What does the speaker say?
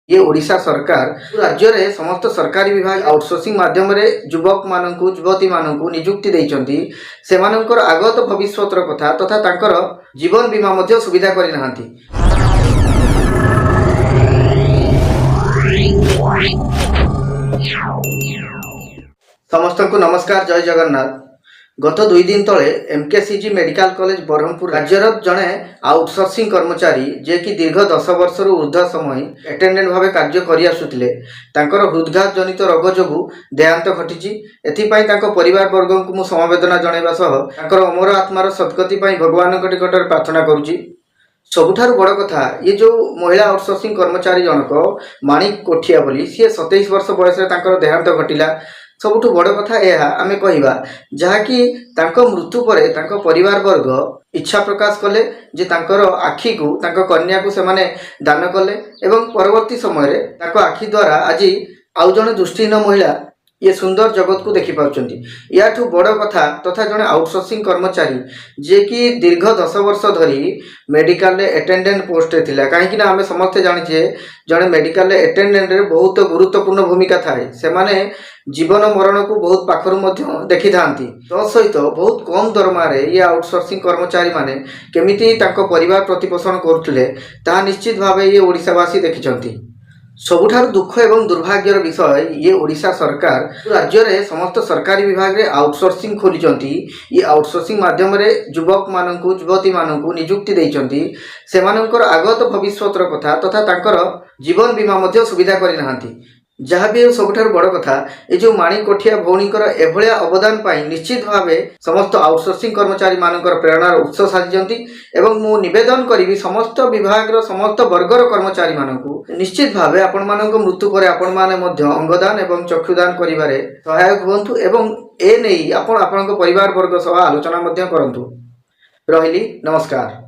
ये ओडिशा सरकार राज्य रे समस्त सरकारी विभाग आउटसोर्सिंग माध्यम रे युवक मानकु युवती मानकु नियुक्ति देइचंती। सेमानकर आगत भविष्यतर कथा तथा तांकर जीवन बीमा मध्य सुविधा करि नाहंती। समस्त को नमस्कार, जय जगन्नाथ। गत 2 दिन तले एमकेसीजी मेडिकल कॉलेज ब्रह्मपुर राज्यर जड़े आउटसोर्सिंग कर्मचारी जे कि दीर्घ 10 वर्ष ऊर्ध्व समय अटेंडेंट भाव कार्य कर आसुथिले तांकर हृदघात जनित रोग जोगु देहांत घटिछि। एथिपाई तांको परिवार वर्ग को मु समवेदना जणाइबा सह तांकर अमर आत्मार सद्गति पाई भगवान निकट प्रार्थना करुछि। सबुठारु बड़ कथा ये जो महिला आउटसोर्सिंग कर्मचारी जनक माणिक कोठिया बोली सी 27 वर्ष बयस तांकर देहांत घटिला। सबुठु बड़ कथा यह आमे कहिबा जहाँकि तांको मृत्यु परे तांको परिवार वर्ग इच्छा प्रकाश कले जे तांकर आखि को तांको कन्या को सेमाने दान कले एवं परवर्ती समय रे तांको आखि द्वारा आज आउ जने दृष्टिहीन महिला ये सुंदर जगत को देखि पाउचंती। याठू बड़ कथा तथा जने आउटसोर्सिंग कर्मचारी जे कि दीर्घ 10 वर्ष धरी मेडिकल रे अटेंडेंट पोस्ट थिला। काहेकि ना आमे समस्त जानिछे जने मेडिकल रे अटेंडेंट रे बहुत गुरुत्वपूर्ण भूमिका थाए। सेमाने जीवन मरण को बहुत पाखरु मध्य देखि थांती। तो सहित बहुत कम दरमा रे ये आउटसोर्सिंग कर्मचारी माने केमिति तांको परिवार प्रतिपोषण करथुले ता निश्चित भावे ये ओडिसावासी देखिचंती। सबुठारु दुख एवं दुर्भाग्यर विषय ये ओडिशा सरकार राज्य रे समस्त सरकारी विभाग रे आउटसोर्सिंग खोलिचंती। ये आउटसोर्सिंग माध्यम रे युवक मानकु युवती मानकु नियुक्ति देइचंती। सेमानकर आगत भविष्यतर कथा तथा तांकर जीवन बीमा मध्य सुविधा करि नाहंती। जहाँ भी सबुठारु बड़ कथा ये जो माणिक कोठिया भौणीकर एभलिया अवदान पाई निश्चित भावे समस्त आउटसोर्सिंग कर्मचारी मानकर प्रेरणार उत्स साजिचंती। एवं मु निवेदन करी समस्त विभाग समस्त वर्गर कर्मचारी मानकु निश्चित भावे आपण मानक मृत्यु पर आपण माने मध्य अंगदान एवं चक्षुदान करिबारे सहायक हुंतु एवं ए नै आपण आपनक परिवार वर्ग सह आलोचना मध्य करंतु। रहिली, नमस्कार।